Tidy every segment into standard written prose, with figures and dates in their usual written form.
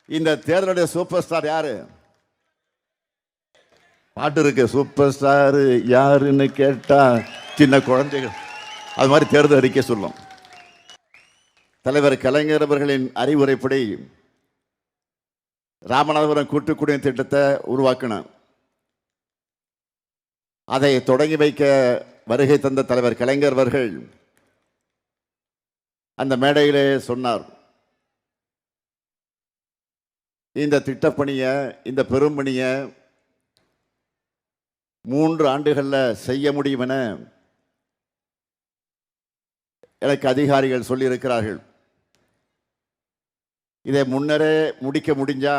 இந்த தேர்தலுடைய super star யாரு? பாட்டு இருக்கு, சூப்பர் ஸ்டார் யாருன்னு கேட்டா சின்ன குழந்தைகள். அது மாதிரி தேர்தல் அறிக்கை சொல்லும். தலைவர் கலைஞர் அவர்களின் அறிவுரைப்படி ராமநாதபுரம் கூட்டுக்குடிநீர் திட்டத்தை உருவாக்கினார். அதை தொடங்கி வைக்க வருகை தந்த தலைவர் கலைஞர் அவர்கள் அந்த மேடையிலே சொன்னார், இந்த திட்டப்பணியை, இந்த பெரும் பணியை 3 ஆண்டுகளில் செய்ய முடியும் என எனக்கு அதிகாரிகள் சொல்லியிருக்கிறார்கள். இதை முன்னரே முடிக்க முடிஞ்சா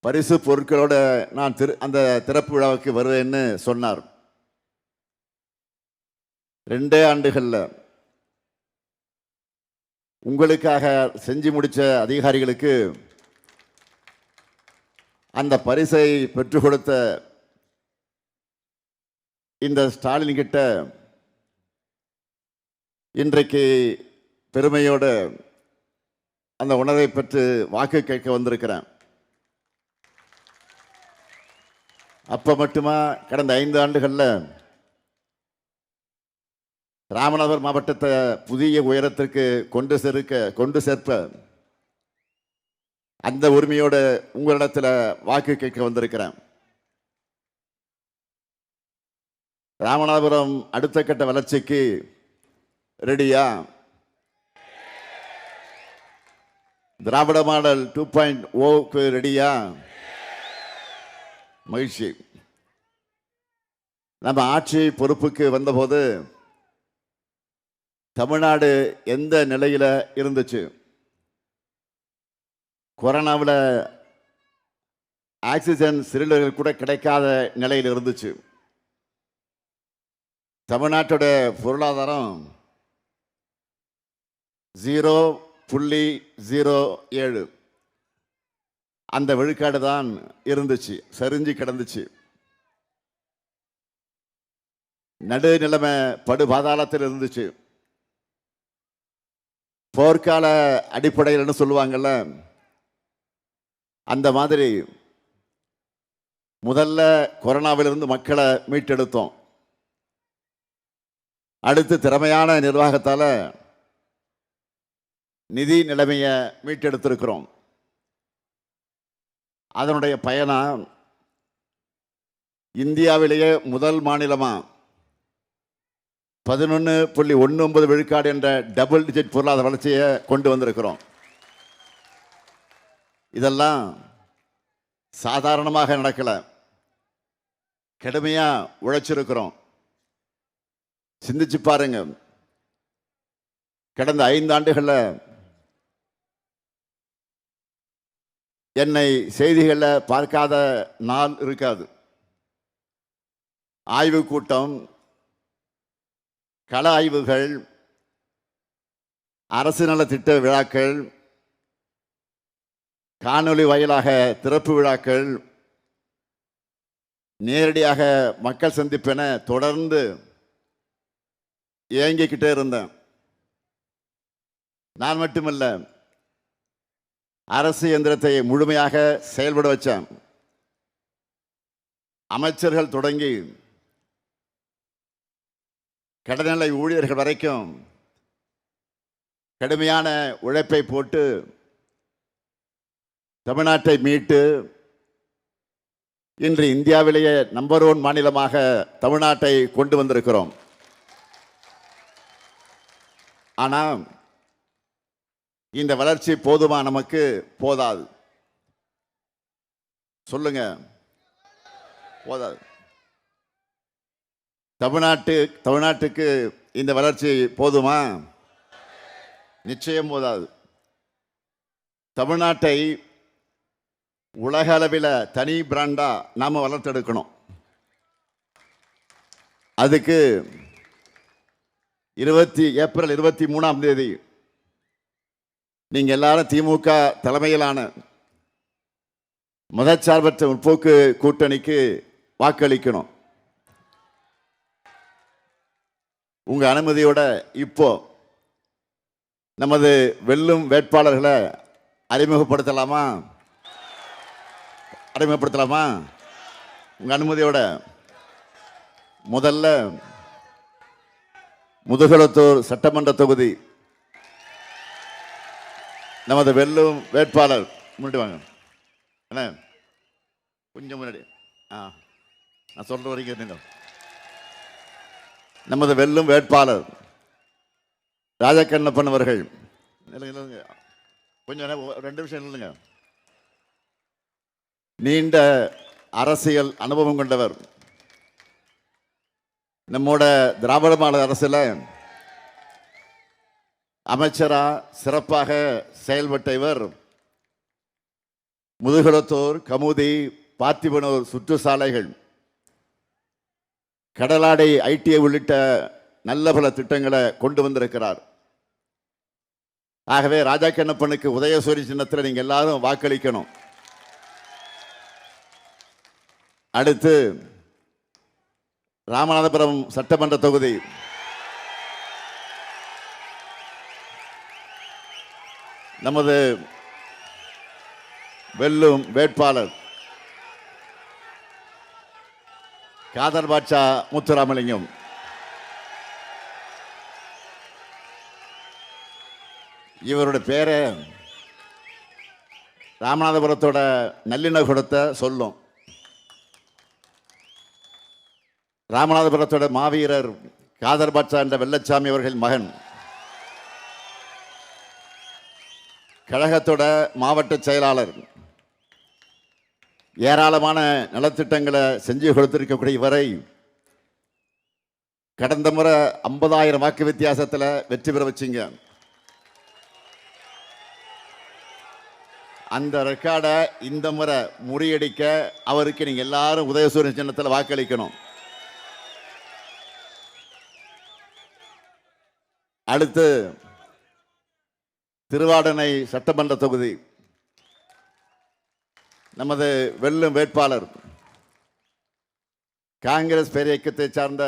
பரிசு பொருட்களோட நான் அந்த திறப்பு விழாவுக்கு வருவேன்னு சொன்னார். 2 ஆண்டுகளில் உங்களுக்காக செஞ்சு முடிச்ச அதிகாரிகளுக்கு அந்த பரிசை பெற்றுக் கொடுத்த இந்த ஸ்டாலின் கிட்ட இன்றைக்கு பெருமையோடு அந்த உணர்வை பெற்று வாக்கு கேட்க வந்திருக்கிறேன். அப்ப மட்டுமா கடந்த 5 ஆண்டுகளில் ராமநாதபுரம் மாவட்டத்தை புதிய உயரத்திற்கு கொண்டு சேர்ப்ப அந்த உரிமையோடு உங்களிடத்தில் வாக்கு கேட்க வந்திருக்கிறேன். ராமநாதபுரம் அடுத்த கட்ட வளர்ச்சிக்கு ரெடியா? திராவிட மாடல் 2.0க்கு ரெடியா? மகிழ்ச்சி. நம்ம ஆட்சி பொறுப்புக்கு வந்தபோது தமிழ்நாடு எந்த நிலையில இருந்துச்சு? கொரோனாவில் ஆக்சிஜன் சிலிண்டர்கள் கூட கிடைக்காத நிலையில் இருந்துச்சு. தமிழ்நாட்டோட பொருளாதாரம் 0.07 அந்த விழுக்காடு தான் இருந்துச்சு, சரிஞ்சு கிடந்துச்சு. நடுநிலைமை படுபாதாளத்தில் இருந்துச்சு. போர்க்கால அடிப்படையில் சொல்லுவாங்கல்ல, அந்த மாதிரி முதல்ல கொரோனாவிலிருந்து மக்களை மீட்டெடுத்தோம். அடுத்து திறமையான நிர்வாகத்தால் நிதி நிலைமையை மீட்டெடுத்திருக்கிறோம். அதனுடைய பயனா இந்தியாவிலேயே முதல் மாநிலமா 11.19 விழுக்காடு என்ற டபுள் டிஜிட் பொருளாதார வளர்ச்சியை கொண்டு வந்திருக்கிறோம். இதெல்லாம் சாதாரணமாக நடக்கல, கடுமையா உழைச்சிருக்கிறோம். சிந்திச்சு பாருங்க, கடந்த 5 ஆண்டுகளில் என்னை செய்திகளில் பார்க்காத நாள் இருக்காது. ஆய்வு கூட்டம், கள ஆய்வுகள், அரசு நலத்திட்ட விழாக்கள், காணொலி வாயிலாக திறப்பு விழாக்கள், நேரடியாக மக்கள் சந்திப்பென தொடர்ந்து இயங்கிக்கிட்டே இருந்தேன். நான் மட்டுமல்ல, அரசு இயந்திரத்தை முழுமையாக செயல்பட வச்சேன். அமைச்சர்கள் தொடங்கி கடநிலை ஊழியர்கள் வரைக்கும் கடுமையான உழைப்பை போட்டு தமிழ்நாட்டை மீட்டு இன்று இந்தியாவிலேயே நம்பர் 1 மாநிலமாக தமிழ்நாட்டை கொண்டு வந்திருக்கிறோம். ஆனால் இந்த வளர்ச்சி போதுமா? நமக்கு போதாது. சொல்லுங்க, போதாது. தமிழ்நாட்டுக்கு இந்த வளர்ச்சி போதுமா? நிச்சயம் போதாது. தமிழ்நாட்டை உலக அளவில் தனி பிராண்டா நாம வளர்த்தெடுக்கணும். அதுக்கு ஏப்ரல் 23ஆம் தேதி நீங்க எல்லாரும் திமுக தலைமையிலான மதச்சார்பற்ற முற்போக்கு கூட்டணிக்கு வாக்களிக்கணும். உங்க அனுமதியோட இப்போ நமது வெல்லும் வேட்பாளர்களை அறிமுகப்படுத்தலாமா? உங்க அனுமதியோட முதல்ல முதுகுளத்தூர் சட்டமன்ற தொகுதி நமது வெல்லும் வேட்பாளர் முன்னாடி வாங்க. என்ன கொஞ்சம் முன்னாடி நான் சொல்ற வரைக்கும் நமது வெல்லும் வேட்பாளர் ராஜகண்ணப்பன் அவர்கள். கொஞ்சம் 2 நிமிஷம் இல்லைங்க. நீண்ட அரசியல் அனுபவம் கொண்டவர். நம்மோட திராவிட மாடல் அரசில் அமைச்சரா சிறப்பாக செயல்பட்ட இவர் முதுகுளத்தூர், கமுதி, பார்த்திபனூர் சுற்றுச்சாலைகள், கடலாடை, ஐடிஐ உள்ளிட்ட நல்ல பல திட்டங்களை கொண்டு வந்திருக்கிறார். ஆகவே ராஜகண்ணப்பனுக்கு உதயசூரி சின்னத்தில் நீங்க எல்லாரும் வாக்களிக்கணும். அடுத்து ராமநாதபுரம் சட்டமன்ற தொகுதி நமது வெல்லும் வேட்பாளர் காதர் பாட்சா முத்துராமலிங்கம். இவருடைய பேரை ராமநாதபுரத்தோட நல்லிணகுடத்தை சொல்லும். ராமநாதபுரத்தோட மாவீரர் காதர் பாட்சா என்ற வெள்ளச்சாமி அவர்கள் மகன். கழகத்தோட மாவட்ட செயலாளர். ஏராளமான நலத்திட்டங்களை செஞ்சு கொடுத்திருக்கக்கூடிய இவரை கடந்த முறை 50,000 வாக்கு வித்தியாசத்தில் வெற்றி பெற வச்சிங்க. அந்த ரெக்கார்டை இந்த முறை முறியடிக்க அவருக்கு நீங்க எல்லாரும் உதயசூரியன் சின்னத்தில் வாக்களிக்கணும். அடுத்து திருவாடனை சட்டமன்ற தொகுதி நமது வெல்லும் வேட்பாளர் காங்கிரஸ் பேரியக்கத்தை சார்ந்த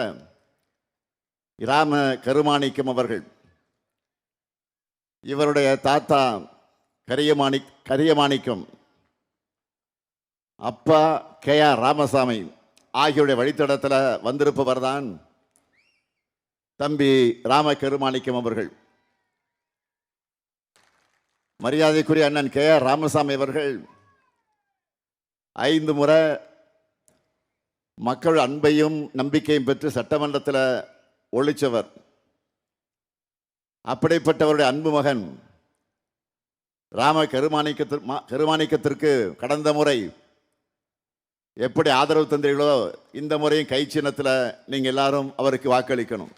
ராம கருமாணிக்கம் அவர்கள். இவருடைய தாத்தா கரியமாணிக்கம், அப்பா KR ராமசாமி ஆகியோருடைய வழித்தடத்தில் வந்திருப்பவர் தான் தம்பி ராம கருமாணிக்கம் அவர்கள். மரியாதைக்குரிய அண்ணன் KR ராமசாமி அவர்கள் 5 முறை மக்கள் அன்பையும் நம்பிக்கையும் பெற்று சட்டமன்றத்தில் ஒழிச்சவர். அப்படிப்பட்டவருடைய அன்பு மகன் ராம கருமாணிக்கத்திற்கு கடந்த முறை எப்படி ஆதரவு தந்தீர்களோ இந்த முறையும் கை சின்னத்தில் நீங்க எல்லாரும் அவருக்கு வாக்களிக்கணும்.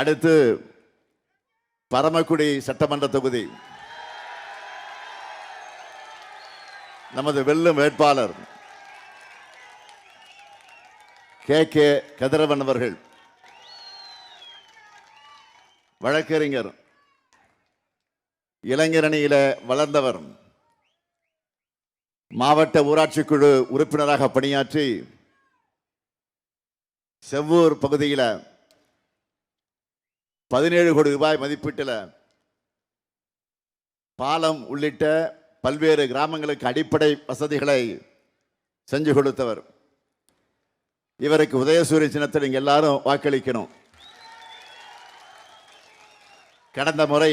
அடுத்து பரமக்குடி சட்டமன்ற தொகுதி நமது வெல்லும் வேட்பாளர் KK கதிரவன் அவர்கள். வழக்கறிஞர், இளைஞரணியில வளர்ந்தவர். மாவட்ட ஊராட்சி குழு உறுப்பினராக பணியாற்றி செவ்வூர் பகுதியில் 17 கோடி ரூபாய் மதிப்பீட்டில் பாலம் உள்ளிட்ட பல்வேறு கிராமங்களுக்கு அடிப்படை வசதிகளை செஞ்சு கொடுத்தவர். இவருக்கு உதயசூரிய சின்னத்தில் நீங்க எல்லாரும் வாக்களிக்கணும். கடந்த முறை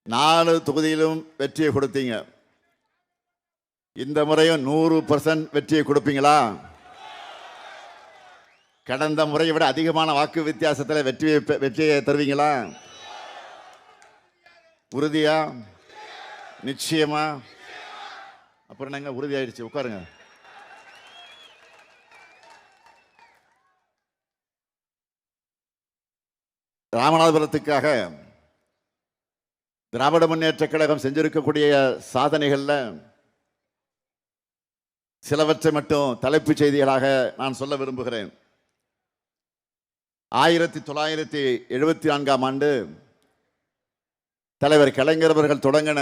4 தொகுதியிலும் வெற்றியை கொடுத்தீங்க. இந்த முறையும் 100% வெற்றியை கொடுப்பீங்களா? கடந்த முறையை விட அதிகமான வாக்கு வித்தியாசத்தில் வெற்றியை தருவீங்களா? உறுதியா? நிச்சயமா? அப்புறம் நாங்க உறுதியாயிடுச்சு, உட்காருங்க. ராமநாதபுரத்துக்காக திராவிட முன்னேற்ற கழகம் செஞ்சிருக்கக்கூடிய சாதனைகள்ல சிலவற்றை மட்டும் தலைப்புச் செய்திகளாக நான் சொல்ல விரும்புகிறேன். 1974ஆம் ஆண்டு தலைவர் கலைஞர் அவர்கள் தொடங்கின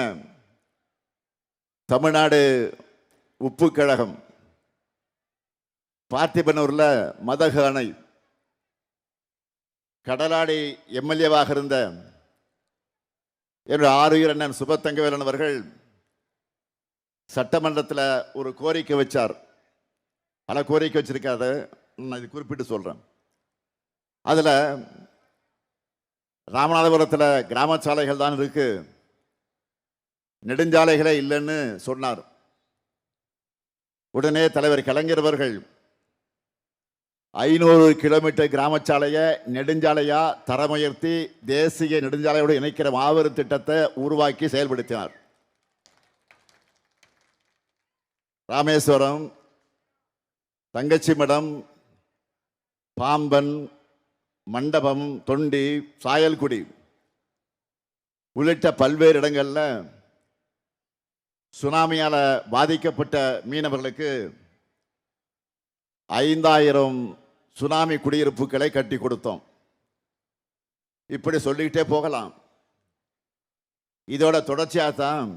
தமிழ்நாடு உப்பு கழகம் பார்த்திபனூர்ல மதகு அணை கடலாடி எம்எல்ஏவாக இருந்த என்னுடைய ஆறுயிர் அண்ணன் சுபத்தங்கவேலன் அவர்கள் சட்டமன்றத்தில் ஒரு கோரிக்கை வச்சார். பல கோரிக்கை வச்சிருக்காரு, நான் இது குறிப்பிட்டு சொல்றேன். அதில் ராமநாதபுரத்தில் கிராம சாலைகள் தான் இருக்கு, நெடுஞ்சாலைகளே இல்லைன்னு சொன்னார். உடனே தலைவர் கலைஞர் அவர்கள் 500 கிலோமீட்டர் கிராம சாலையை நெடுஞ்சாலையா தரமுயர்த்தி தேசிய நெடுஞ்சாலையோடு இணைக்கிற மாபெரும் திட்டத்தை உருவாக்கி செயல்படுத்தினார். ராமேஸ்வரம், தங்கச்சிமடம், பாம்பன், மண்டபம், தொண்டி, சாயல்குடி உள்ளிட்ட பல்வேறு இடங்கள்ல சுனாமியால் பாதிக்கப்பட்ட மீனவர்களுக்கு 5000 சுனாமி குடியிருப்புகளை கட்டி கொடுத்தோம். இப்படி சொல்லிக்கிட்டே போகலாம். இதோட தொடர்ச்சியாக தான்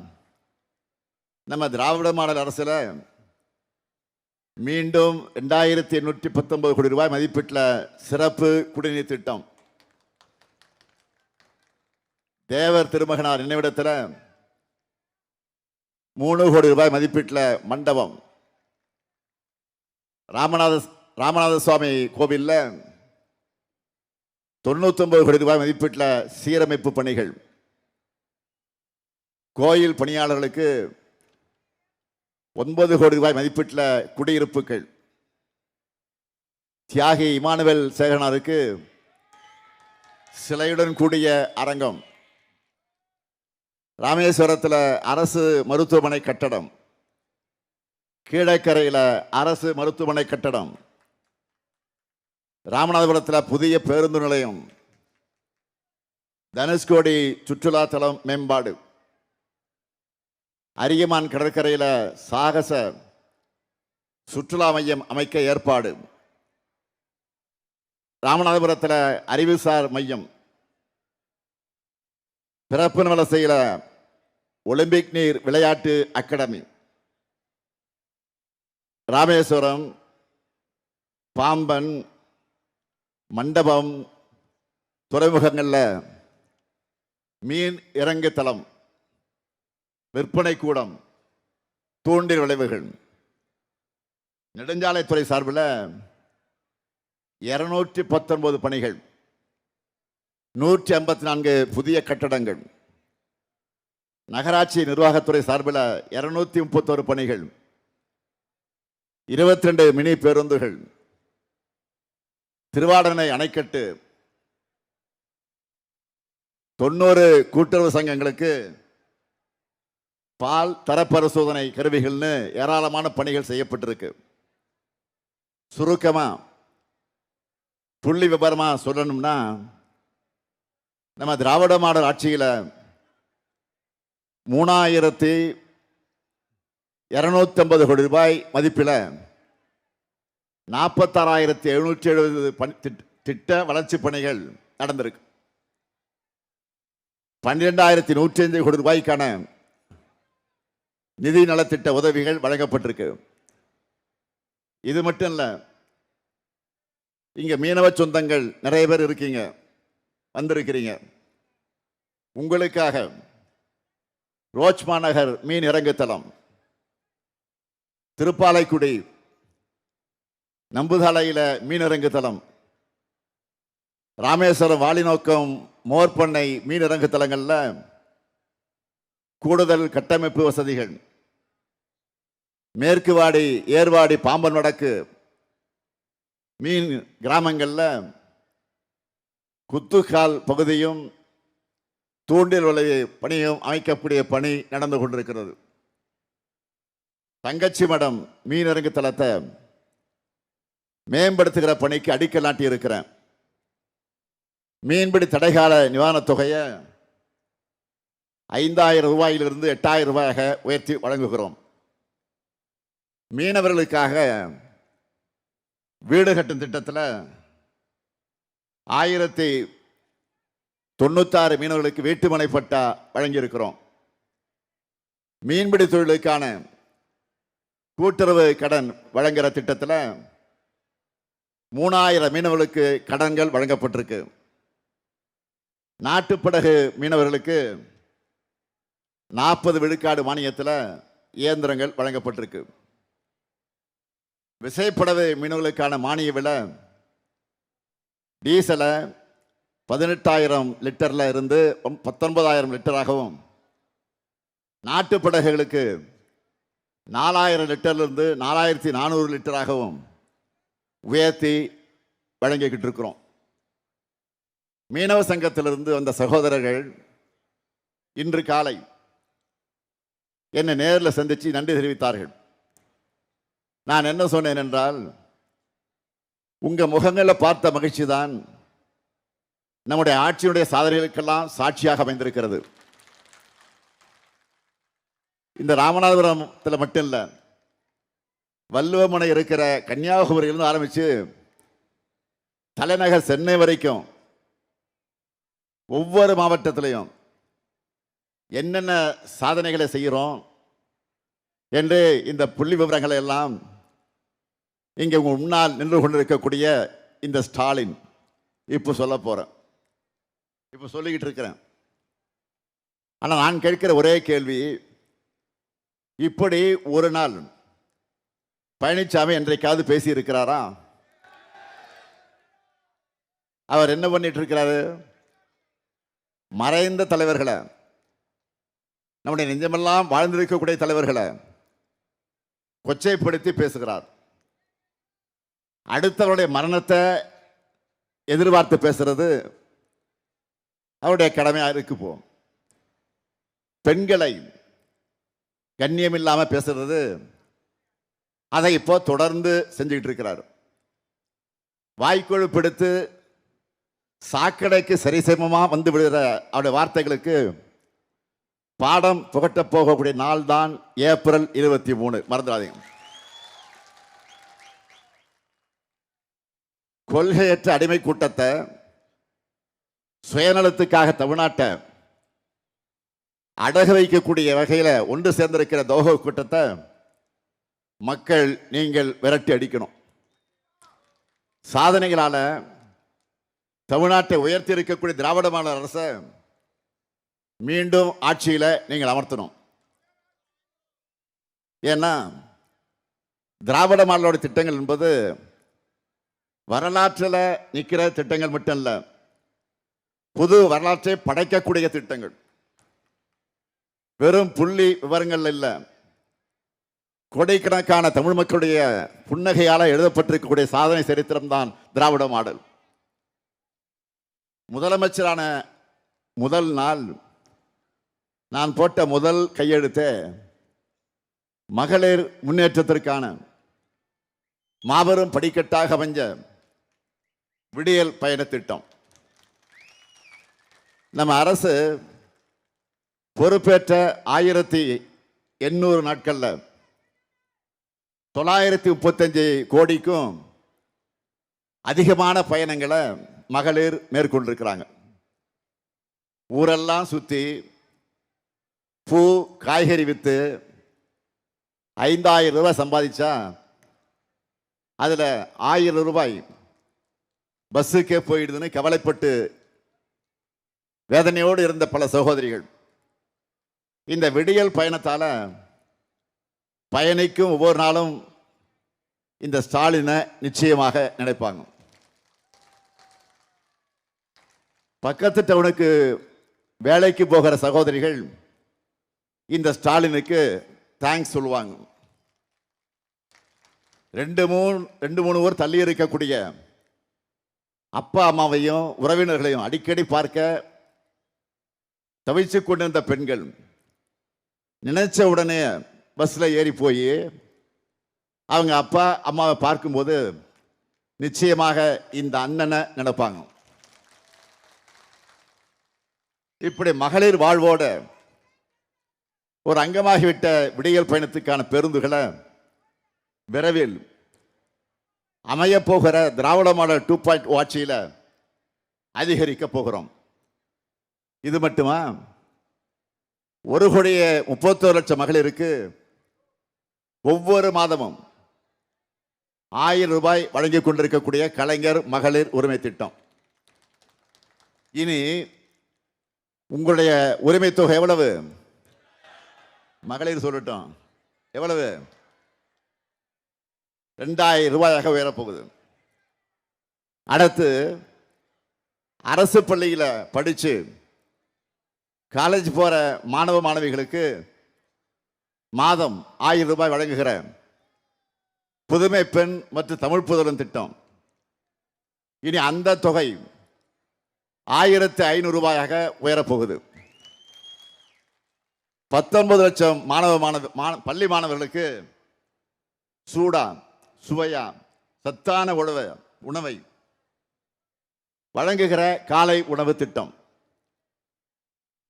நம்ம திராவிட மாடல் அரசில் மீண்டும் 2819 கோடி ரூபாய் மதிப்பீட்டில் சிறப்பு குடிநீர் திட்டம், தேவர் திருமகனார் நினைவிடத்தில் 3 கோடி ரூபாய் மதிப்பீட்டில் மண்டபம், ராமநாத சுவாமி கோவிலில் 99 கோடி ரூபாய் மதிப்பீட்டில் சீரமைப்பு பணிகள், கோயில் பணியாளர்களுக்கு 9 கோடி ரூபாய் மதிப்பீட்டில் குடியிருப்புகள், தியாகி இமானுவேல் சேகரனாருக்கு சிலையுடன் கூடிய அரங்கம், ராமேஸ்வரத்தில் அரசு மருத்துவமனை கட்டடம், கீழக்கரையில் அரசு மருத்துவமனை கட்டடம், ராமநாதபுரத்தில் புதிய பேருந்து நிலையம், தனுஷ்கோடி சுற்றுலா தலம் மேம்பாடு, அரியமான் கடற்கரையில் சாகச சுற்றுலா மையம் அமைக்க ஏற்பாடு, ராமநாதபுரத்தில் அறிவுசார் மையம், பிறப்பு வலசையில் ஒலிம்பிக் நீர் விளையாட்டு அகாடமி, ராமேஸ்வரம், பாம்பன், மண்டபம், துறைமுகங்களில் மீன் இறங்கு தளம், விற்பனை கூடம், தூண்டில் விளைவுகள், நெடுஞ்சாலைத்துறை சார்பில் 219 பணிகள், 154 புதிய கட்டடங்கள், நகராட்சி நிர்வாகத்துறை சார்பில் 231 பணிகள், 22 மினி பேருந்துகள், திருவாடனை அணைக்கட்டு, 90 கூட்டுறவு சங்கங்களுக்கு பால் தர பரிசோதனை கருவிகள்னு ஏராளமான பணிகள் செய்யப்பட்டிருக்கு. சுருக்கமா புள்ளி விபரமா சொல்லணும்னா, நம்ம திராவிட மாடல் ஆட்சியில் 3250 கோடி ரூபாய் மதிப்பில் 46,770 திட்ட வளர்ச்சி பணிகள் நடந்திருக்கு. 12,105 கோடி ரூபாய்க்கான நிதி நலத்திட்ட உதவிகள் வழங்கப்பட்டிருக்கு. இது மட்டும் இல்ல, இங்க மீனவ சொந்தங்கள் நிறைய பேர் இருக்கீங்க, வந்திருக்கிறீங்க. உங்களுக்காக ரோச்மா நகர் மீன் இறங்கு தளம், திருப்பாலைக்குடி நம்புதாலையில் மீனிறங்கு தளம், ராமேஸ்வரம் வாலிநோக்கம் மோர்பண்ணை மீனிறங்கு தளங்களில் கூடுதல் கட்டமைப்பு வசதிகள், மேற்குவாடி ஏர்வாடி பாம்பன் வடக்கு மீன் கிராமங்களில் குத்துக்கால் பகுதியும் தூண்டில் விளைவு பணியும் அமைக்கக்கூடிய பணி நடந்து கொண்டிருக்கிறது. தங்கச்சி மடம் மீனிறங்கு தளத்தை மேம்படுத்துகிற பணிக்கு அடிக்கல் நாட்டி இருக்கிறேன். மீன்பிடி தடைகால நிவாரணத் தொகையை 5,000 ரூபாயிலிருந்து 8,000 ரூபாயாக உயர்த்தி வழங்குகிறோம். மீனவர்களுக்காக வீடு கட்டும் திட்டத்தில் 1096 மீனவர்களுக்கு வீட்டுமனை பட்டா வழங்கியிருக்கிறோம். மீன்பிடி தொழிலுக்கான கூட்டுறவு கடன் வழங்குகிற திட்டத்தில் 3000 மீனவர்களுக்கு கடன்கள் வழங்கப்பட்டிருக்கு. நாட்டுப்படகு மீனவர்களுக்கு 40 விழுக்காடு மானியத்தில் இயந்திரங்கள் வழங்கப்பட்டிருக்கு. விசைப்படகு மீனவர்களுக்கான மானிய விலை டீசலை 18,000 லிட்டர்ல இருந்து 19,000 லிட்டராகவும், நாட்டுப்படகுகளுக்கு 4,000 லிட்டர்ல இருந்து 4,400 லிட்டராகவும் உயர்த்தி வழங்கிக்கிட்டு இருக்கிறோம். மீனவ சங்கத்திலிருந்து வந்த சகோதரர்கள் இன்று காலை என்னை நேரில் சந்தித்து நன்றி தெரிவித்தார்கள். நான் என்ன சொன்னேன் என்றால், உங்க முகங்களை பார்த்த மகிழ்ச்சி தான் நம்முடைய ஆட்சியுடைய சாதனைகளுக்கெல்லாம் சாட்சியாக அமைந்திருக்கிறது. இந்த ராமநாதபுரத்தில் மட்டும் இல்லை, வள்ளுவமனை இருக்கிற கன்னியாகுமரியிலிருந்து ஆரம்பித்து தலைநகர் சென்னை வரைக்கும் ஒவ்வொரு மாவட்டத்திலையும் என்னென்ன சாதனைகளை செய்கிறோம் என்று இந்த புள்ளி விவரங்களை எல்லாம் இங்கே உங்கள் முன்னால் நின்று கொண்டிருக்கக்கூடிய இந்த ஸ்டாலின் இப்போ சொல்ல போகிறேன், இப்போ சொல்லிக்கிட்டு இருக்கிறேன். ஆனால் நான் கேட்கிற ஒரே கேள்வி, இப்படி ஒரு நாள் பழனிசாமி என்றைக்காவது பேசி இருக்கிறாரா? அவர் என்ன பண்ணிட்டு இருக்கிறாரு? மறைந்த தலைவர்களை, நம்முடைய நெஞ்சமெல்லாம் வாழ்ந்திருக்கக்கூடிய தலைவர்களை கொச்சைப்படுத்தி பேசுகிறார். அடுத்தவருடைய மரணத்தை எதிர்பார்த்து பேசுறது அவருடைய கடமையாக இருக்கு. போ பெண்களை கண்ணியம் இல்லாம பேசுறது, அதை இப்போ தொடர்ந்து செஞ்சுக்கிட்டு இருக்கிறார். வாய்க்கொழு பிடித்து சாக்கடைக்கு சரிசமமா வந்து விடுகிற அவருடைய வார்த்தைகளுக்கு பாடம் புகட்ட போகக்கூடிய நாள் தான் ஏப்ரல் 23. மறந்துடாதீங்க. கொள்கையற்ற அடிமை கூட்டத்தை, சுயநலத்துக்காக தமிழ்நாட்டை அடகு வைக்கக்கூடிய வகையில் ஒன்று சேர்ந்திருக்கிற தோக கூட்டத்தை மக்கள் நீங்கள் விரட்டி அடிக்கணும். சாதனைகளால தமிழ்நாட்டை உயர்த்தி இருக்கக்கூடிய திராவிட மாடல் அரசை மீண்டும் ஆட்சியில் நீங்கள் அமர்த்தணும். ஏன்னா திராவிட மாடலோட திட்டங்கள் என்பது வரலாற்றில் நிற்கிற திட்டங்கள் மட்டும் இல்லை, புது வரலாற்றை படைக்கக்கூடிய திட்டங்கள். வெறும் புள்ளி விவரங்கள் இல்லை, கோடிக்கணக்கான தமிழ் மக்களுடைய புன்னகையால் எழுதப்பட்டிருக்கக்கூடிய சாதனை சரித்திரம் தான் திராவிட மாடல். முதலமைச்சரான முதல் நாள் நான் போட்ட முதல் கையெழுத்தே மகளிர் முன்னேற்றத்திற்கான மாபெரும் படிக்கட்டாக அமைஞ்ச விடியல் பயண திட்டம். நம்ம அரசு பொறுப்பேற்ற 1800 நாட்களில் 935 கோடிக்கும் அதிகமான பயணங்களை மகளிர் மேற்கொண்டிருக்கிறாங்க. ஊரெல்லாம் சுற்றி பூ காய்கறி விற்று 5,000 ரூபாய் சம்பாதிச்சா அதில் 1000 ரூபாய் பஸ்ஸுக்கே போயிடுதுன்னு கவலைப்பட்டு வேதனையோடு இருந்த பல சகோதரிகள் இந்த விடியல் பயணத்தால் பயணிக்கும் ஒவ்வொரு நாளும் இந்த ஸ்டாலினை நிச்சயமாக நினைப்பாங்க. பக்கத்து டவுனுக்கு வேலைக்கு போகிற சகோதரிகள் இந்த ஸ்டாலினுக்கு தேங்க்ஸ் சொல்லுவாங்க. 2-3 ஊர் தள்ளி இருக்கக்கூடிய அப்பா அம்மாவையும் உறவினர்களையும் அடிக்கடி பார்க்க தவிச்சு கொண்டிருந்த பெண்கள் நினைச்ச உடனே பஸ்ஸில் ஏறி போய் அவங்க அப்பா அம்மாவை பார்க்கும்போது நிச்சயமாக இந்த அண்ணனை நினைப்பாங்க. இப்படி மகளிர் வாழ்வோட ஒரு அங்கமாகிவிட்ட விடியல் பயணத்துக்கான பேருந்துகளை விரைவில் அமைய போகிற திராவிட மாடல் 2.0 ஆட்சியில் அதிகரிக்க போகிறோம். இது மட்டுமா, 1,31,00,000 மகளிருக்கு ஒவ்வொரு மாதமும் 1000 ரூபாய் வழங்கிக் கொண்டிருக்கக்கூடிய கலைஞர் மகளிர் உரிமை திட்டம் இனி உங்களுடைய உரிமை தொகை எவ்வளவு? மகளிர் சொல்லட்டும், எவ்வளவு? 2000 ரூபாயாக உயரப்போகுது. அடுத்து அரசு பள்ளியில் படித்து காலேஜ் போகிற மாணவ மாணவிகளுக்கு மாதம் 1000 ரூபாய் வழங்குகிற புதுமை பெண் மற்றும் தமிழ் புதல்வன் திட்டம். இனி அந்த தொகை 1500 ரூபாயாக உயரப்போகுது. 19 லட்சம் பள்ளி மாணவர்களுக்கு சூடா சுவையா சத்தான உணவை வழங்குகிற காலை உணவு திட்டம்.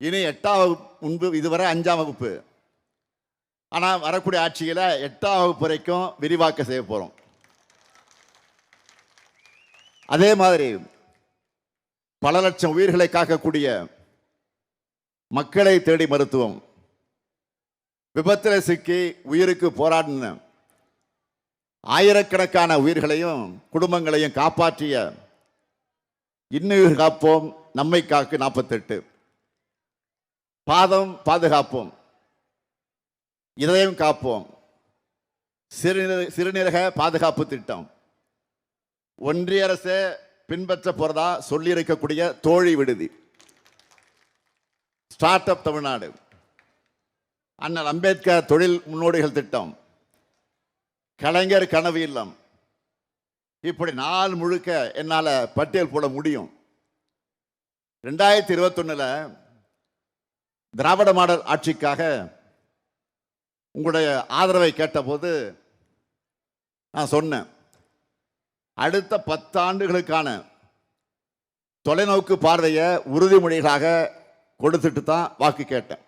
இனி 8ஆம் வகுப்பு, முன்பு இதுவரை 5ஆம் வகுப்பு, ஆனால் வரக்கூடிய ஆட்சியில் 8ஆம் வகுப்பு வரைக்கும் விரிவாக்க செய்ய போகிறோம். அதே மாதிரி பல லட்சம் உயிர்களை காக்கக்கூடிய மக்களை தேடி மருத்துவம், விபத்தில் சிக்கி உயிருக்கு போராடின ஆயிரக்கணக்கான உயிர்களையும் குடும்பங்களையும் காப்பாற்றிய இன்னுயிர் காப்போம் நம்மை காக்கு 48, பாதம் பாதுகாப்போம் இதயம் காப்போம் சிறுநீரக பாதுகாப்பு திட்டம். ஒன்றிய அரசு பின்பற்ற போறதா சொல்லி இருக்கக்கூடிய தோழி விடுதி, ஸ்டார்ட் அப் தமிழ்நாடு, அண்ணல் அம்பேத்கர் தொழில் முன்னோடிகள் திட்டம், கலைஞர் கனவு இல்லம், இப்படி நாள் முழுக்க என்னால் பட்டியல் போட முடியும். 2021 திராவிட மாடல் ஆட்சிக்காக உங்களுடைய ஆதரவை கேட்டபோது நான் சொன்னேன், அடுத்த 10 ஆண்டுகளுக்கான தொலைநோக்கு பார்வையை உறுதிமொழிகளாக கொடுத்துட்டு தான் வாக்கு கேட்டேன்.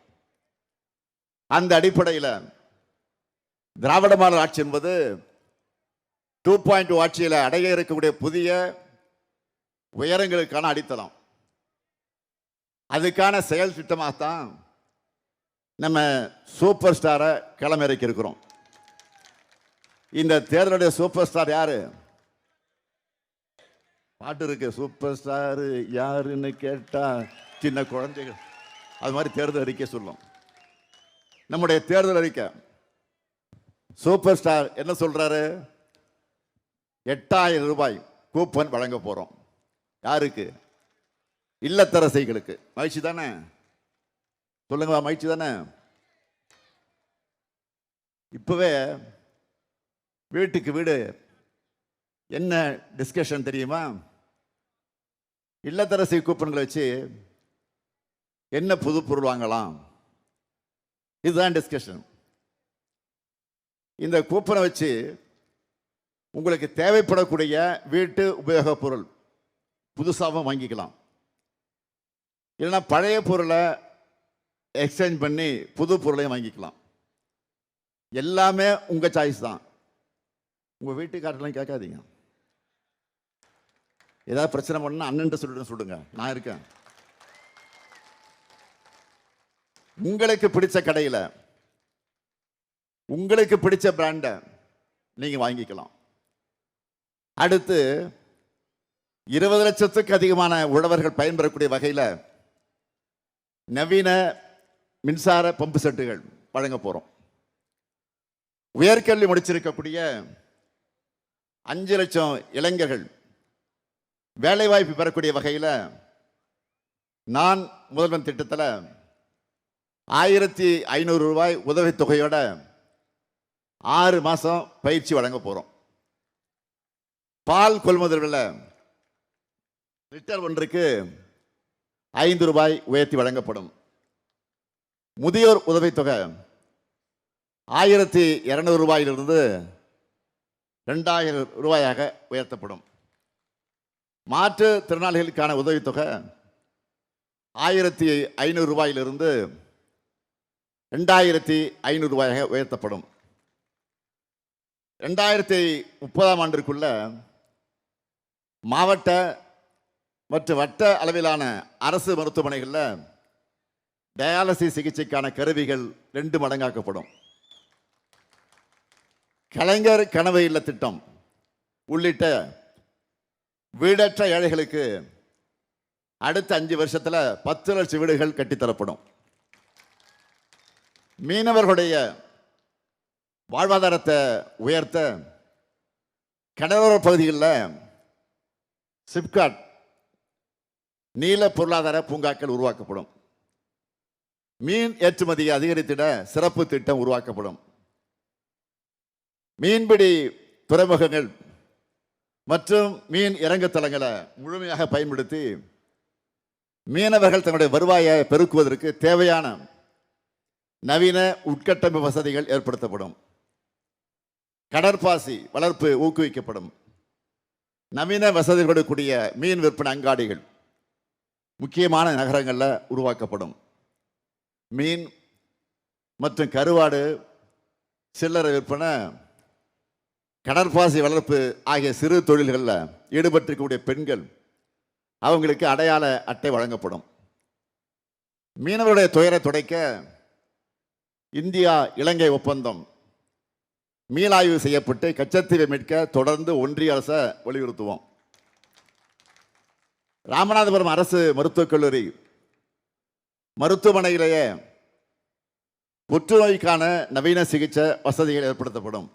அந்த அடிப்படையில் திராவிட மாடல் ஆட்சி என்பது 2.0 ஆட்சியில் அடைய இருக்கக்கூடிய புதிய உயரங்களுக்கான அடித்தளம். அதுக்கான செயல் திட்டமாகத்தான் நம்ம சூப்பர் ஸ்டாரை களமிறக்கி இருக்கிறோம். இந்த தேர்தலுடைய சூப்பர் ஸ்டார் யாரு? பாட்டு இருக்கு, சூப்பர் ஸ்டார் யாருன்னு கேட்டா சின்ன குழந்தைகள், அது மாதிரி தேர்தல் அறிக்கை சொல்லும். நம்முடைய தேர்தல் அறிக்கை சூப்பர் ஸ்டார் என்ன சொல்றாரு? 8000 ரூபாய் கூப்பன் வழங்க போறோம். யாருக்கு? இல்லத்தரசிகளுக்கு. மகிழ்ச்சி தானே? சொல்லுங்க, மகிழ்ச்சி தானே? இப்பவே வீட்டுக்கு வீடு என்ன டிஸ்கஷன் தெரியுமா? இல்லத்தரசி கூப்பன்களை வச்சு என்ன புது பொருள் வாங்கலாம், இதுதான் டிஸ்கஷன். இந்த கூப்பனை வச்சு உங்களுக்கு தேவைப்படக்கூடிய வீட்டு உபயோக பொருள் புதுசாகவும் வாங்கிக்கலாம். இல்லைன்னா பழைய பொருளை எக்ஸ்சேஞ்ச் பண்ணி புது பொருளையும் வாங்கிக்கலாம். எல்லாமே உங்க சாய்ஸ் தான். உங்க வீட்டுக்காரெல்லாம் கேட்காதீங்க. ஏதாவது பிரச்சனை பண்ணா அண்ணன் சொல்லுங்க, நான் இருக்கேன். உங்களுக்கு பிடிச்ச கடையில் உங்களுக்கு பிடிச்ச பிராண்டை நீங்க வாங்கிக்கலாம். அடுத்து 20 லட்சத்துக்கு அதிகமான உழவர்கள் பயன்பெறக்கூடிய வகையில் நவீன மின்சார பம்பு செட்டுகள் வழங்க போறோம். உயர்கல்வி முடிச்சிருக்கக்கூடிய 5 லட்சம் இளைஞர்கள் வேலைவாய்ப்பு பெறக்கூடிய வகையில் நான் முதல்வன் திட்டத்தில் 1500 ரூபாய் உதவித்தொகையோட 6 மாதம் பயிற்சி வழங்க போறோம். பால் கொள்முதல் விலை லிட்டர் ஒன்றுக்கு 5 ரூபாய் உயர்த்தி வழங்கப்படும். முதியோர் உதவித்தொகை 1200 ரூபாயிலிருந்து 2000 ரூபாயாக உயர்த்தப்படும். மாற்றுத் திறனாளிகளுக்கான உதவித்தொகை 1500 ரூபாயிலிருந்து 2500 ரூபாயாக உயர்த்தப்படும். 2030ஆம் ஆண்டிற்குள்ள மாவட்ட மற்றும் வட்ட அளவிலான அரசு மருத்துவமனைகளில் டயாலிசிஸ் சிகிச்சைக்கான கருவிகள் 2 மடங்காக்கப்படும். கலைஞர் கனவு இல்ல திட்டம் உள்ளிட்ட வீடற்ற ஏழைகளுக்கு அடுத்த 5 வருஷத்துல 10 லட்சம் வீடுகள் கட்டித்தரப்படும். மீனவர்களுடைய வாழ்வாதாரத்தை உயர்த்த கடலோர பகுதிகளில் சிப்காட் நீல பொருளாதார பூங்காக்கள் உருவாக்கப்படும். மீன் ஏற்றுமதியை அதிகரித்திட சிறப்பு திட்டம் உருவாக்கப்படும். மீன்பிடி துறைமுகங்கள் மற்றும் மீன் இறங்கு தளங்களை முழுமையாக பயன்படுத்தி மீனவர்கள் தங்களுடைய வருவாயை பெருக்குவதற்கு தேவையான நவீன உட்கட்டமைப்பு வசதிகள் ஏற்படுத்தப்படும். கடற்பாசி வளர்ப்பு ஊக்குவிக்கப்படும். நவீன வசதிகளுடன் கூடிய மீன் விற்பனை அங்காடிகள் முக்கியமான நகரங்களில் உருவாக்கப்படும். மீன் மற்றும் கருவாடு சில்லறை விற்பனை, கடற்பாசி வளர்ப்பு ஆகிய சிறு தொழில்களில் ஈடுபட்டிருக்கக்கூடிய பெண்கள் அவங்களுக்கு அடையாள அட்டை வழங்கப்படும். மீனவருடைய துயரை துடைக்க இந்தியா இலங்கை ஒப்பந்தம் மீளாய்வு செய்யப்பட்டு கச்சத்தீவை மீட்க தொடர்ந்து ஒன்றிய அரசை வலியுறுத்துவோம். ராமநாதபுரம் அரசு மருத்துவக் கல்லூரி மருத்துவமனையிலேயே புற்றுநோய்க்கான நவீன சிகிச்சை வசதிகள் ஏற்படுத்தப்படும்.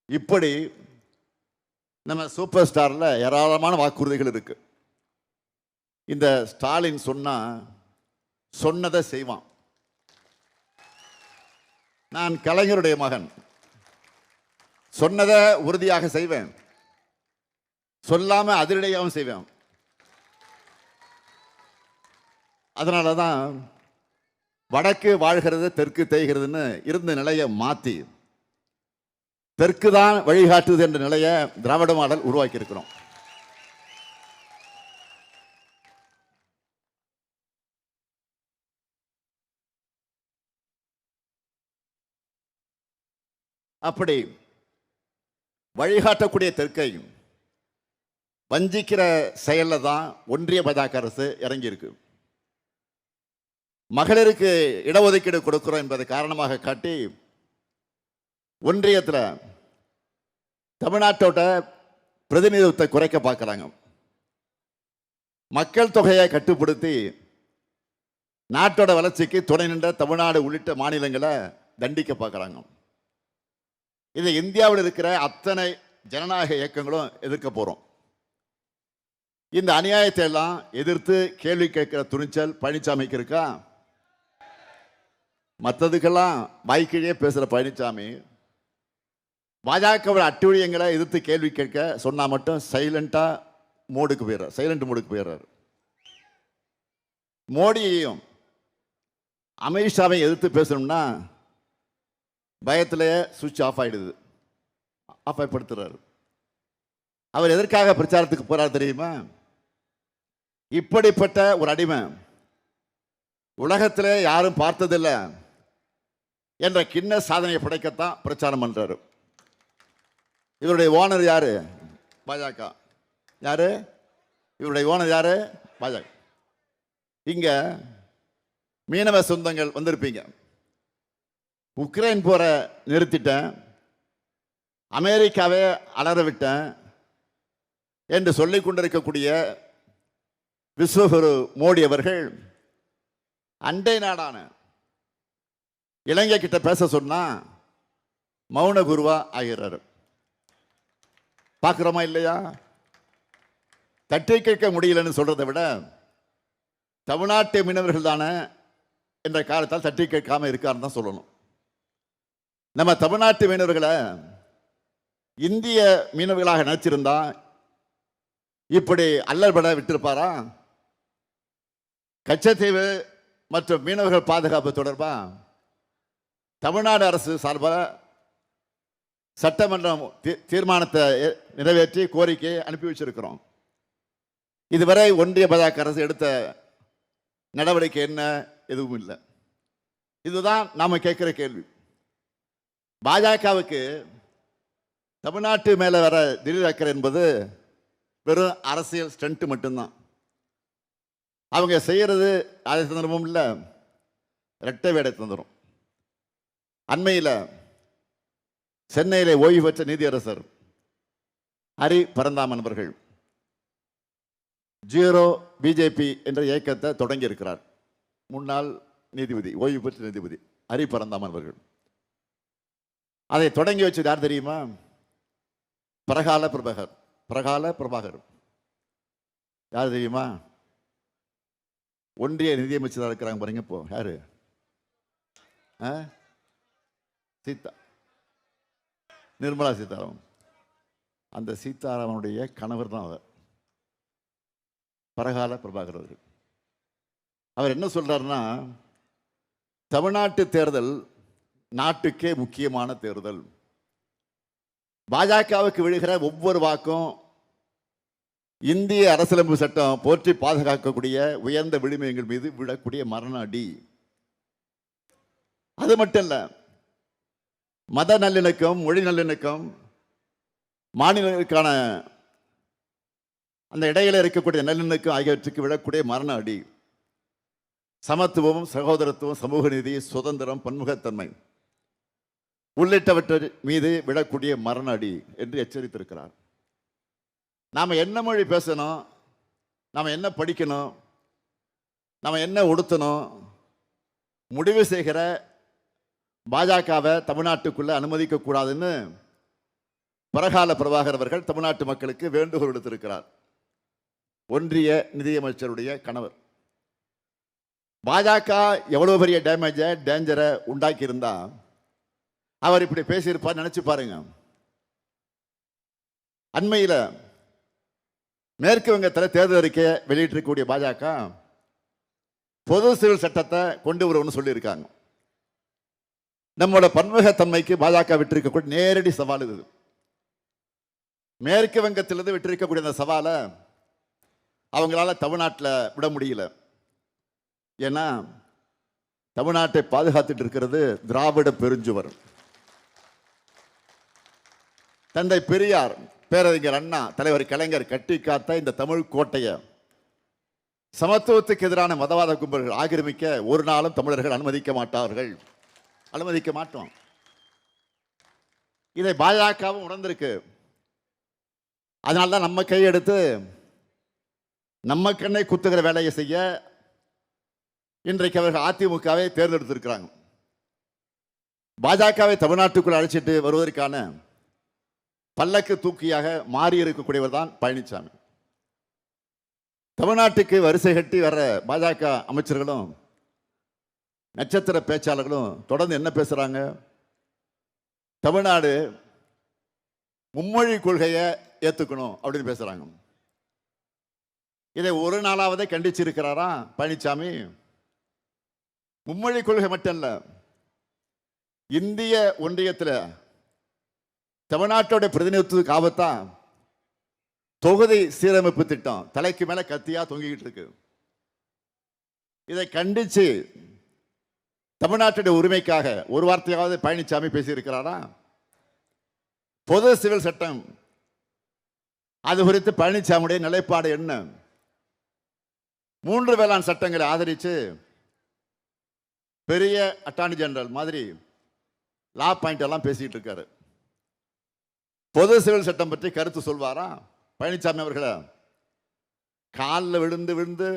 இப்படி நம்ம சூப்பர் ஸ்டாரில் ஏராளமான வாக்குறுதிகள் இருக்கு. இந்த ஸ்டாலின் சொன்னதை செய்வான். நான் கலைஞருடைய மகன், சொன்னதை உறுதியாக செய்வேன், சொல்லாம அதிரடியாகவும் செய்வேன். அதனால தான் வடக்கு வாழ்கிறது தெற்கு தேய்கிறதுன்னு இருந்த நிலையை மாற்றி தெற்கு தான் வழிகாட்டுது என்ற நிலையை திராவிட மாடல் உருவாக்கி இருக்கிறோம். அப்படி வழிகாட்டக்கூடிய தெற்கை வஞ்சிக்கிற செயலில் தான் ஒன்றிய பாஜக அரசு இறங்கியிருக்கு. மகளிருக்கு இடஒதுக்கீடு கொடுக்கிறோம் என்பதை காரணமாக காட்டி ஒன்றியத்தில் தமிழ்நாட்டோட பிரதிநிதித்துவத்தை குறைக்க பார்க்குறாங்க. மக்கள் தொகையை கட்டுப்படுத்தி நாட்டோட வளர்ச்சிக்கு துணை நின்ற தமிழ்நாடு உள்ளிட்ட மாநிலங்களை தண்டிக்க பார்க்குறாங்க. இதை இந்தியாவில் இருக்கிற அத்தனை ஜனநாயக இயக்கங்களும் எதிர்க்க போகிறோம். இந்த அநியாயத்தை எல்லாம் எதிர்த்து கேள்வி கேட்கிற துணிச்சல் பழனிசாமிக்கு இருக்கா? மற்றதுக்கெல்லாம் வாய்க்கிழியே பேசுகிற பழனிசாமி பாஜகவோட அட்டுழியங்களை எதிர்த்து கேள்வி கேட்க சொன்னா மட்டும் சைலண்ட் மோடுக்கு போயிடுறாரு. மோடியையும் அமித்ஷாவையும் எதிர்த்து பேசணும்னா பயத்திலேயே சுவிட்ச் ஆஃப் ஆகிடுறாரு. அவர் எதற்காக பிரச்சாரத்துக்கு போறார் தெரியுமா? இப்படிப்பட்ட ஒரு அடிமை உலகத்திலே யாரும் பார்த்ததில்லை என்ற கிண்ண சாதனையை படைக்கத்தான் பிரச்சாரம் பண்றாரு. இவருடைய ஓனர் யாரு? பாஜக. யாரு இவருடைய ஓனர்? யாரு? பாஜக. இங்க மீனவ சொந்தங்கள் வந்திருப்பீங்க. உக்ரைன் போரை நிறுத்திட்டேன், அமெரிக்காவே அலற விட்டேன் என்று சொல்லிக் கொண்டிருக்கக்கூடிய விஸ்வகுரு மோடி அவர்கள் அண்டை நாடான இலங்கை கிட்ட பேச சொன்னா மௌன குருவா ஆகிறாரு. பார்க்கிறோமா இல்லையா? தட்டி கேட்க முடியலன்னு சொல்றதை விட தமிழ்நாட்டு மீனவர்கள் தானே என்ற காலத்தால் தட்டி கேட்காம இருக்காருன்னு தான் சொல்லணும். நம்ம தமிழ்நாட்டு மீனவர்களை இந்திய மீனவர்களாக நினைச்சிருந்தா இப்படி அல்லல்பட விட்டிருப்பாரா? கச்சத்தீவு மற்றும் மீனவர்கள் பாதுகாப்பு தொடர்பா தமிழ்நாடு அரசு சார்பாக சட்டமன்றம் தீர்மானத்தை நிறைவேற்றி கோரிக்கையை அனுப்பி வச்சிருக்கிறோம். இதுவரை ஒன்றிய பாஜக அரசு எடுத்த நடவடிக்கை என்ன? எதுவும் இல்லை. இதுதான் நாம கேட்கிற கேள்வி. பாஜகவுக்கு தமிழ்நாட்டு மேல வர திடீர் அக்கறை என்பது வெறும் அரசியல் ஸ்டண்ட் மட்டும்தான். அவங்க செய்யறது அதை தந்திரமும் இல்லை, இரட்டை வேடை தந்திரம். அண்மையில் சென்னையிலே ஓய்வு பெற்ற நீதியரசர் ஹரி பரந்தாமன் அவர்கள் ஜீரோ பிஜேபி என்ற இயக்கத்தை தொடங்கி இருக்கிறார் முன்னாள் நீதிபதி, ஓய்வு பெற்ற நீதிபதி ஹரி பரந்தாமன் அவர்கள். அதை தொடங்கி வச்சது யார் தெரியுமா? பிரகால பிரபாகர். யார் தெரியுமா? ஒன்றிய நிதியமைச்சராக இருக்கிறாங்க பாருங்க. இப்போ யாரு? நிர்மலா சீதாராமன். அந்த சீதாராமனுடைய கணவர் தான் அவர், பிரகால பிரபாகர் அவர்கள். அவர் என்ன சொல்றாருன்னா, தமிழ்நாட்டு தேர்தல் நாட்டுக்கே முக்கியமான தேர்தல். பாஜகவுக்கு விழுகிற ஒவ்வொரு வாக்கும் இந்திய அரசியலமைப்பு சட்டம் போற்றி பாதுகாக்கக்கூடிய உயர்ந்த விழுமியங்கள் மீது விடக்கூடிய மரண அடி. அது மட்டும் இல்ல, மத நல்லிணக்கம், மொழி நல்லிணக்கம், மாநிலங்களுக்கான அந்த இடையில இருக்கக்கூடிய நல்லிணக்கம் ஆகியவற்றுக்கு விடக்கூடிய மரண அடி. சமத்துவம், சகோதரத்துவம், சமூக நீதி, சுதந்திரம், பன்முகத்தன்மை உள்ளிட்டவற்றை மீது விடக்கூடிய மரண அடி என்று எச்சரித்திருக்கிறார். நாம் என்ன மொழி பேசணும், நாம் என்ன படிக்கணும், நாம் என்ன உடுத்தணும் முடிவு செய்கிற பாஜகவை தமிழ்நாட்டுக்குள்ள அனுமதிக்க கூடாதுன்னு பிரகால பிரபாகர் அவர்கள் தமிழ்நாட்டு மக்களுக்கு வேண்டுகோள் விடுத்திருக்கிறார். ஒன்றிய நிதியமைச்சருடைய கணவர். பாஜக எவ்வளவு பெரிய டேஞ்சரை உண்டாக்கி இருந்தா அவர் இப்படி பேசியிருப்பார் நினைச்சு பாருங்க. அண்மையில் மேற்கு வங்கத்தில் தேர்தல் அறிக்கை வெளியிட்டிருக்கக்கூடிய பாஜக பொது சிவில் சட்டத்தை கொண்டு வரும்னு சொல்லியிருக்காங்க. நம்மளோட பன்முகத்தன்மைக்கு பாஜக விட்டிருக்கக்கூடிய நேரடி சவால் இது. மேற்கு வங்கத்திலிருந்து விட்டிருக்கக்கூடிய அந்த சவாலை அவங்களால தமிழ்நாட்டில் விட முடியல. ஏன்னா தமிழ்நாட்டை பாதுகாத்துட்டு இருக்கிறது திராவிட பெருஞ்சுவர். தந்தை பெரியார், பேரறிஞர் அண்ணா, தலைவர் கலைஞர் கட்டி காத்த இந்த தமிழ் கோட்டையை சமத்துவத்துக்கு எதிரான மதவாத கும்பல்கள் ஆக்கிரமிக்க ஒரு நாளும் தமிழர்கள் அனுமதிக்க மாட்டார்கள், அனுமதிக்க மாட்டோம். இதை பாஜகவும் உணர்ந்திருக்கு. அதனால்தான் நம்ம கையெடுத்து நம்ம கண்ணை குத்துகிற வேலையை செய்ய இன்றைக்கு அவர்கள் அதிமுகவை தேர்ந்தெடுத்திருக்கிறாங்க. பாஜகவை தமிழ்நாட்டுக்குள் அழைச்சிட்டு வருவதற்கான பல்லக்கு தூக்கியாக மாறி இருக்கக்கூடியவர் தான் பழனிசாமி. தமிழ்நாட்டுக்கு வரிசை கட்டி வர்ற பாஜக அமைச்சர்களும் நட்சத்திர பேச்சாளர்களும் தொடர்ந்து என்ன பேசுறாங்க? தமிழ்நாடு மும்மொழி கொள்கையை ஏற்றுக்கணும் அப்படின்னு பேசுறாங்க. இதை ஒரு நாளாவதே கண்டிச்சிருக்கிறாரா பழனிசாமி? மும்மொழி கொள்கை மட்டும் இல்ல, இந்திய ஒன்றியத்தில் தமிழ்நாட்டோட பிரதிநிதித்துவத்துக்கு ஆபத்தா தொகுதி சீரமைப்பு திட்டம் தலைக்கு மேல கத்தியா தொங்கிக்கிட்டு இருக்கு. இதை கண்டிச்சு தமிழ்நாட்டுடைய உரிமைக்காக ஒரு வார்த்தையாவது பழனிசாமி பேசியிருக்கிறாரா? பொது சிவில் சட்டம், அது குறித்து பழனிசாமியுடைய நிலைப்பாடு என்ன? 3 வேளாண் சட்டங்களை ஆதரித்து பெரிய அட்டார்னி ஜெனரல் மாதிரி லா பாயிண்ட் எல்லாம் பேசிட்டு இருக்காரு. பொது சிவில் சட்டம் பற்றி கருத்து சொல்வாரா பழனிசாமி அவர்கள? காலில் விழுந்து விழுந்து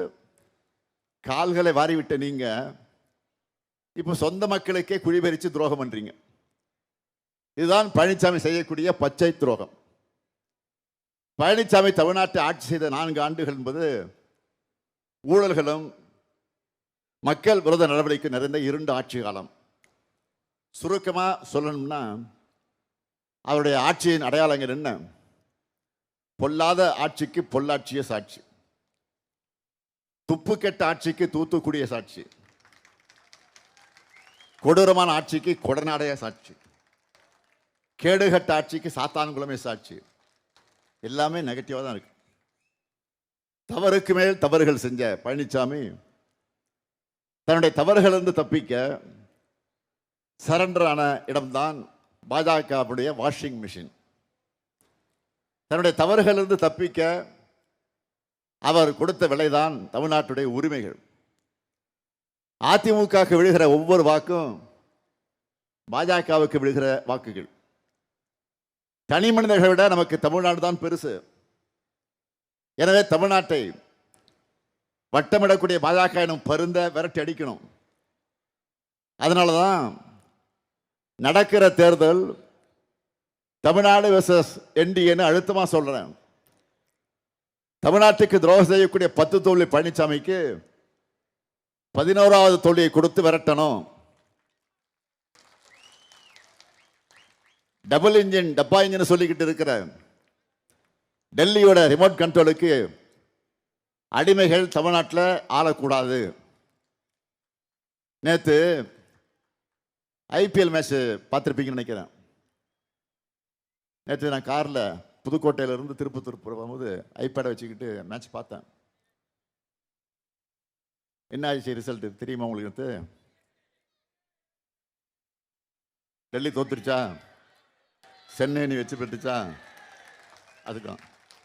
கால்களை வாரிவிட்ட நீங்க இப்போ சொந்த மக்களுக்கே குழிபறிச்சு துரோகம் பண்றீங்க. இதுதான் பழனிசாமி செய்யக்கூடிய பச்சை துரோகம். பழனிசாமி தமிழ்நாட்டை ஆட்சி செய்த 4 ஆண்டுகள் என்பது ஊழல்களும் மக்கள் விரோத நடவடிக்கை நிறைந்த 2 ஆட்சி காலம். சுருக்கமா சொல்லணும்னா அவருடைய ஆட்சியின் அடையாளங்கள் என்ன? பொல்லாத ஆட்சிக்கு பொள்ளாட்சிய சாட்சி, துப்பு கெட்ட ஆட்சிக்கு தூத்துக்குடிய சாட்சி, கொடூரமான ஆட்சிக்கு கொடநாடைய சாட்சி, கேடுகட்ட ஆட்சிக்கு சாத்தான்குளமே சாட்சி. எல்லாமே நெகட்டிவா தான் இருக்கு. தவறுக்கு மேல் தவறுகள் செஞ்ச பழனிசாமி தன்னுடைய தவறுகளிலிருந்து தப்பிக்க சரண்டரான இடம்தான் பாஜகவுடைய வாஷிங் மிஷின். தன்னுடைய தவறுகளிலிருந்து தப்பிக்க அவர் கொடுத்த விலைதான் தமிழ்நாட்டுடைய உரிமைகள். அதிமுகவுக்கு விழுகிற ஒவ்வொரு வாக்கும் பாஜகவுக்கு விழுகிற வாக்குகள். தனி மனிதர்களை விட நமக்கு தமிழ்நாடு தான் பெருசு. எனவே தமிழ்நாட்டை வட்டமிடக்கூடிய பாஜக எனும் பருந்த விரட்டி அடிக்கணும். அதனால தான் நடக்கிற தேர்தல் தமிழ்நாடு வெர்சஸ் என்டிஏன்னு அழுத்தமா சொல்றேன். தமிழ்நாட்டுக்கு துரோகம் செய்யக்கூடிய 10 தோல்வி பழனிசாமிக்கு 11வது தோல்வியை கொடுத்து விரட்டணும். டபுள் இன்ஜின் டப்பா இன்ஜின் சொல்லிக்கிட்டு இருக்கிற டெல்லியோட ரிமோட் கண்ட்ரோலுக்கு அடிமைகள் தமிழ்நாட்டில் ஆளக்கூடாது. நேற்று ஐபிஎல் மேட்ச் பார்த்துருப்பீங்கன்னு நினைக்கிறேன். நேற்று நான் காரில் புதுக்கோட்டையிலிருந்து திருப்பத்தூர் போகும்போது ஐபேடை வச்சுக்கிட்டு மேட்ச் பார்த்தேன். என்ன ஆச்சு ரிசல்ட் தெரியுமா உங்களுக்கு? டெல்லி தோத்துருச்சா, சென்னை நீ வச்சு பெற்றுச்சா? அதுதான்